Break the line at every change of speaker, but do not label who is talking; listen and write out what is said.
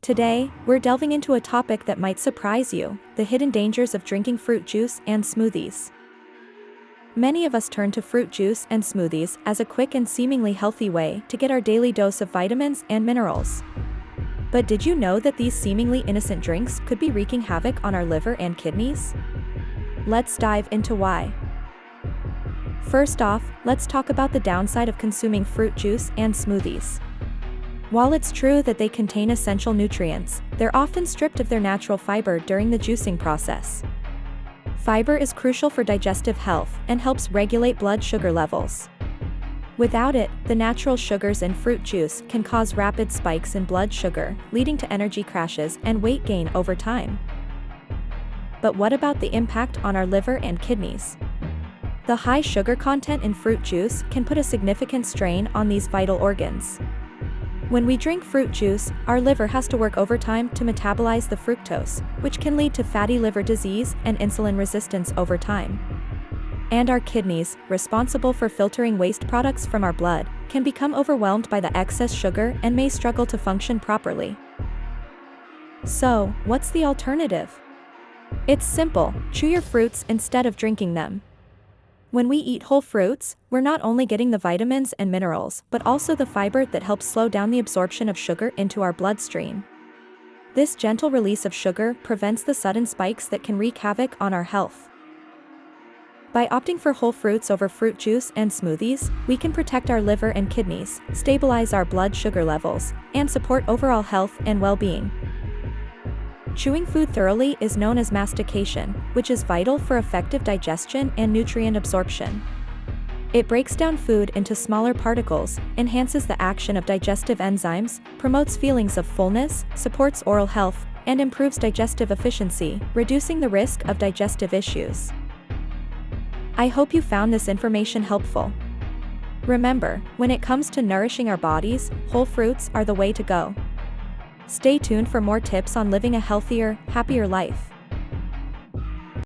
Today, we're delving into a topic that might surprise you: the hidden dangers of drinking fruit juice and smoothies. Many of us turn to fruit juice and smoothies as a quick and seemingly healthy way to get our daily dose of vitamins and minerals. But did you know that these seemingly innocent drinks could be wreaking havoc on our liver and kidneys? Let's dive into why. First off, let's talk about the downside of consuming fruit juice and smoothies. While it's true that they contain essential nutrients, they're often stripped of their natural fiber during the juicing process. Fiber is crucial for digestive health and helps regulate blood sugar levels. Without it, the natural sugars in fruit juice can cause rapid spikes in blood sugar, leading to energy crashes and weight gain over time. But what about the impact on our liver and kidneys? The high sugar content in fruit juice can put a significant strain on these vital organs. When we drink fruit juice, our liver has to work overtime to metabolize the fructose, which can lead to fatty liver disease and insulin resistance over time. And our kidneys, responsible for filtering waste products from our blood, can become overwhelmed by the excess sugar and may struggle to function properly. So, what's the alternative? It's simple: chew your fruits instead of drinking them. When we eat whole fruits, we're not only getting the vitamins and minerals, but also the fiber that helps slow down the absorption of sugar into our bloodstream. This gentle release of sugar prevents the sudden spikes that can wreak havoc on our health. By opting for whole fruits over fruit juice and smoothies, we can protect our liver and kidneys, stabilize our blood sugar levels, and support overall health and well-being. Chewing food thoroughly is known as mastication, which is vital for effective digestion and nutrient absorption. It breaks down food into smaller particles, enhances the action of digestive enzymes, promotes feelings of fullness, supports oral health, and improves digestive efficiency, reducing the risk of digestive issues. I hope you found this information helpful. Remember, when it comes to nourishing our bodies, whole fruits are the way to go. Stay tuned for more tips on living a healthier, happier life.